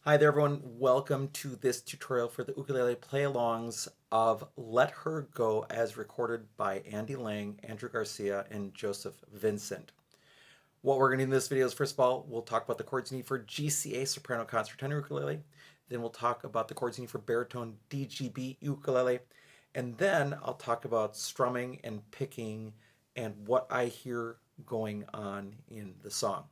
Hi there everyone, welcome to this tutorial for the ukulele play-alongs of Let Her Go as recorded by Andy Lange, Andrew Garcia, and Joseph Vincent. What we're going to do in this video is, first of all, we'll talk about the chords you need for GCEA soprano concert tenor ukulele. Then we'll talk about the chords you need for baritone DGBE ukulele. And then I'll talk about strumming and picking and what I hear going on in the song.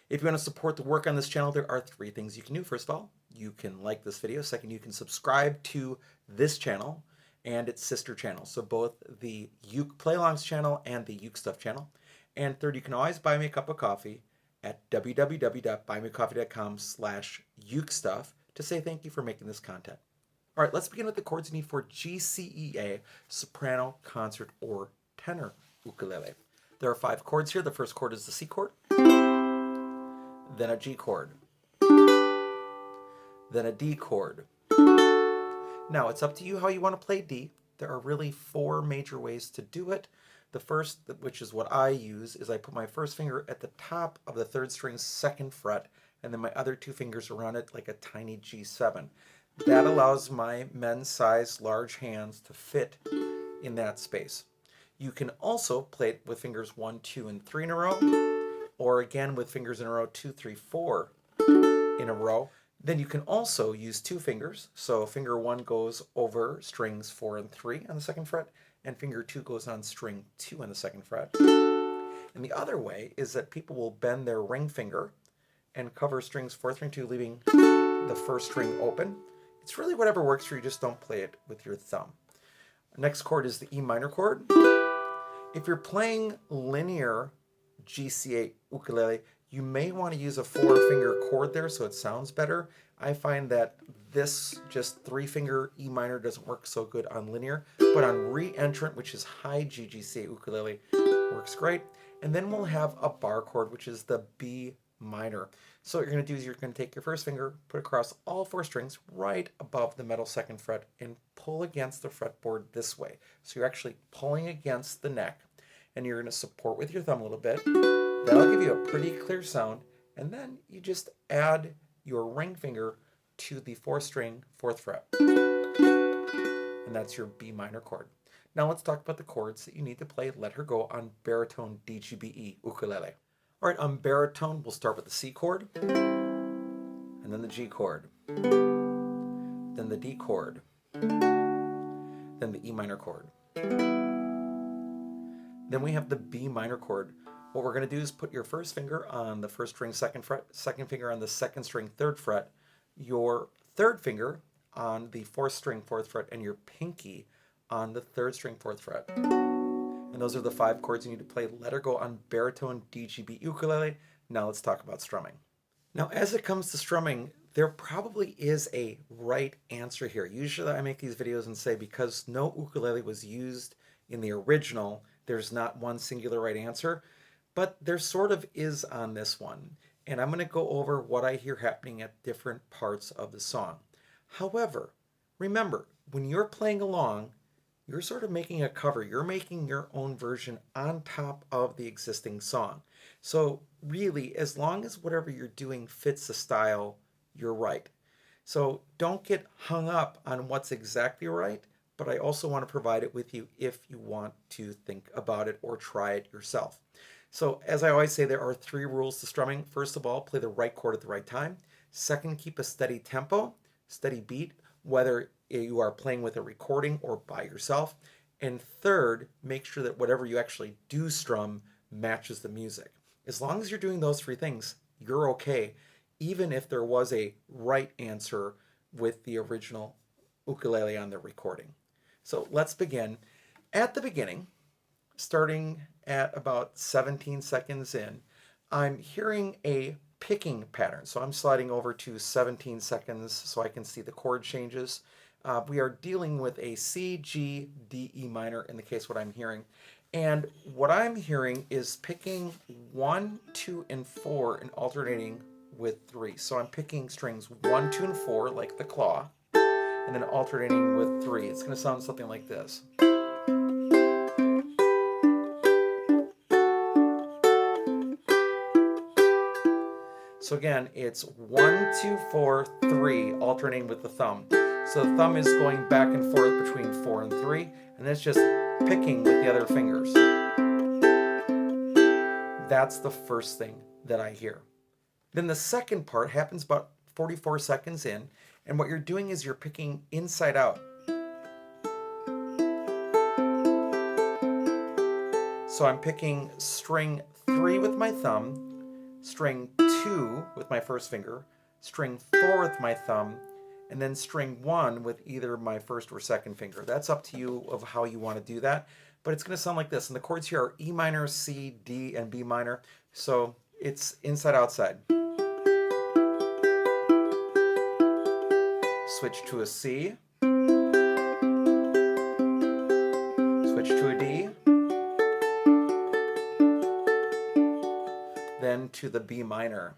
If you want to support the work on this channel, there are three things you can do. First of all, you can like this video. Second, you can subscribe to this channel and its sister channel. So both the Uke Play-Alongs channel and the UkeStuff channel. And third, you can always buy me a cup of coffee at www.buymeacoffee.com/UkeStuff to say thank you for making this content. All right, let's begin with the chords you need for GCEA soprano, concert, or tenor ukulele. There are 5 chords here. The first chord is the C chord, then a G chord, then a D chord. Now, it's up to you how you want to play D. There are really 4 major ways to do it. The first, which is what I use, is I put my first finger at the top of the 3rd string's 2nd fret, and then my other 2 fingers around it like a tiny G7. That allows my men's-sized large hands to fit in that space. You can also play it with fingers 1, 2, and 3 in a row, or again with fingers in a row 2, 3, 4 in a row. Then you can also use 2 fingers. So finger 1 goes over strings 4 and 3 on the 2nd fret, and finger 2 goes on string 2 on the 2nd fret. And the other way is that people will bend their ring finger and cover strings 4, 3, and 2, leaving the 1st string open. It's really whatever works for you, just don't play it with your thumb. Next chord is the E minor chord. If you're playing linear GCEA ukulele, you may want to use a 4-finger chord there so it sounds better. I find that this just 3-finger E minor doesn't work so good on linear, but on re-entrant, which is high G GCEA ukulele, works great. And then we'll have a bar chord, which is the B minor. So what you're going to do is you're going to take your first finger, put it across all 4 strings right above the middle 2nd fret, and pull against the fretboard this way. So you're actually pulling against the neck, and you're going to support with your thumb a little bit. That'll give you a pretty clear sound, and then you just add your ring finger to the 4th string, 4th fret. And that's your B minor chord. Now let's talk about the chords that you need to play Let Her Go on baritone DGBE ukulele. All right, on baritone, we'll start with the C chord, and then the G chord, then the D chord, then the E minor chord. Then we have the B minor chord. What we're going to do is put your first finger on the 1st string 2nd fret, 2nd finger on the 2nd string 3rd fret, your 3rd finger on the 4th string 4th fret, and your pinky on the 3rd string 4th fret. And those are the 5 chords you need to play Let Her Go on baritone DGBE ukulele. Now let's talk about strumming. Now, as it comes to strumming, there probably is a right answer here. Usually I make these videos and say because no ukulele was used in the original, there's not one singular right answer, but there sort of is on this one. And I'm going to go over what I hear happening at different parts of the song. However, remember, when you're playing along, you're sort of making a cover. You're making your own version on top of the existing song. So really, as long as whatever you're doing fits the style, you're right. So don't get hung up on what's exactly right, but I also want to provide it with you if you want to think about it or try it yourself. So as I always say, there are 3 rules to strumming. First of all, play the right chord at the right time. Second, keep a steady tempo, steady beat, whether you are playing with a recording or by yourself. And third, make sure that whatever you actually do strum matches the music. As long as you're doing those 3 things, you're okay, even if there was a right answer with the original ukulele on the recording. So let's begin. At the beginning, starting at about 17 seconds in, I'm hearing a picking pattern. So I'm sliding over to 17 seconds so I can see the chord changes. We are dealing with a C, G, D, E minor in the case what I'm hearing. And what I'm hearing is picking 1, 2, and 4 and alternating with 3. So I'm picking strings 1, 2, and 4 like the claw, and then alternating with 3. It's going to sound something like this. So again, it's 1, 2, 4, 3, alternating with the thumb. So the thumb is going back and forth between 4 and 3, and it's just picking with the other fingers. That's the first thing that I hear. Then the second part happens about 44 seconds in, and what you're doing is you're picking inside out. So I'm picking string 3 with my thumb, string 2 with my first finger, string 4 with my thumb, and then string 1 with either my first or second finger. That's up to you of how you want to do that, but it's going to sound like this. And the chords here are E minor, C, D, and B minor. So it's inside outside. Switch to a C, switch to a D, then to the B minor.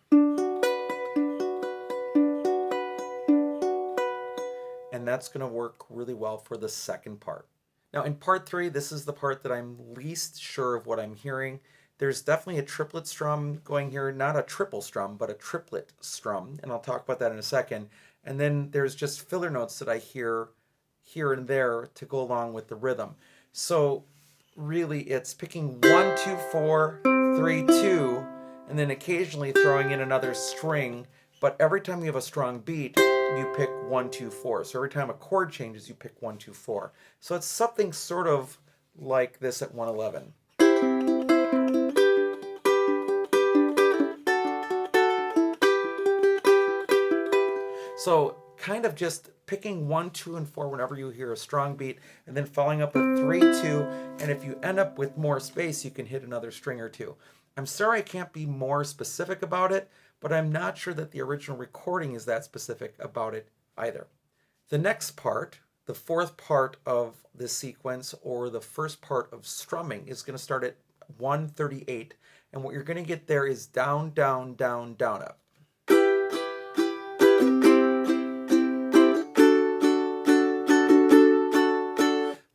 And that's going to work really well for the second part. Now in part 3, this is the part that I'm least sure of what I'm hearing. There's definitely a triplet strum going here, not a triple strum, but a triplet strum, and I'll talk about that in a second. And then there's just filler notes that I hear here and there to go along with the rhythm. So really it's picking 1, 2, 4, 3, 2, and then occasionally throwing in another string, but every time you have a strong beat, you pick 1, 2, 4. So every time a chord changes, you pick 1, 2, 4. So it's something sort of like this at 111. So kind of just picking 1, 2, and 4 whenever you hear a strong beat, and then following up with 3, 2, and if you end up with more space, you can hit another string or two. I'm sorry I can't be more specific about it, but I'm not sure that the original recording is that specific about it either. The next part, the fourth part of this sequence, or the first part of strumming, is going to start at 138, and what you're going to get there is down, down, down, down, up.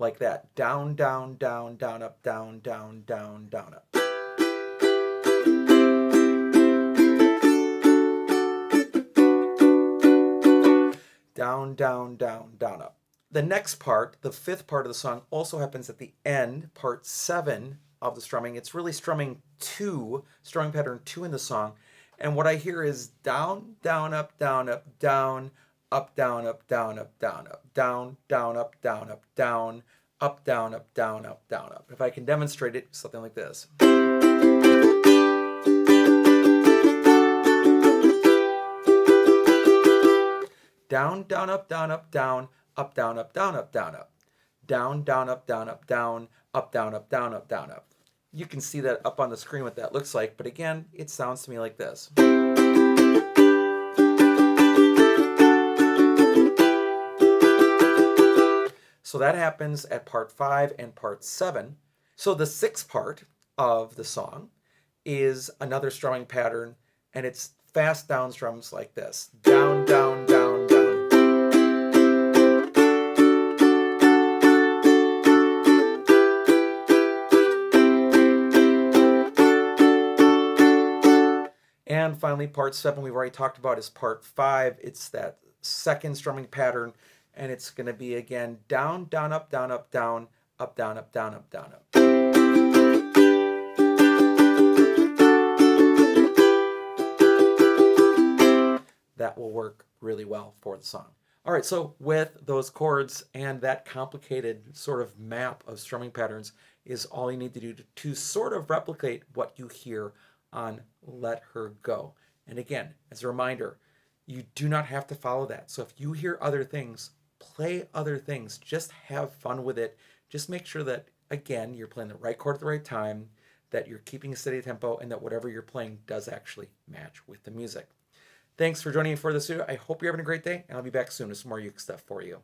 Like that. Down, down, down, down, up, down, down, down, down, up. Down, down, down, down, up. The next part, the fifth part of the song, also happens at the end, part 7 of the strumming. It's really strumming 2, strumming pattern 2 in the song. And what I hear is down, down, up, down, up, down, up, down, up, down, up, down, up, down, down, up, down, up, down, up, down, up, down, up, down, up. If I can demonstrate it, something like this. Down, down, up, down, up, down, up, down, up, down, up, down, up. Down, down, up, down, up, down, up, down, up, down, up, down, up. You can see that up on the screen what that looks like, but again, it sounds to me like this. So that happens at part 5 and part 7. So the sixth part of the song is another strumming pattern, and it's fast down strums like this. Down, down, down, down. And finally, part 7 we've already talked about is part 5. It's that second strumming pattern, and it's going to be again down, down, up, down, up, down, up, down, up, down, up, down, up. That will work really well for the song. All right, so with those chords and that complicated sort of map of strumming patterns is all you need to do to sort of replicate what you hear on Let Her Go. And again, as a reminder, you do not have to follow that. So if you hear other things, play other things. Just have fun with it. Just make sure that, again, you're playing the right chord at the right time, that you're keeping a steady tempo, and that whatever you're playing does actually match with the music. Thanks for joining me for this video. I hope you're having a great day, and I'll be back soon with some more Uke stuff for you.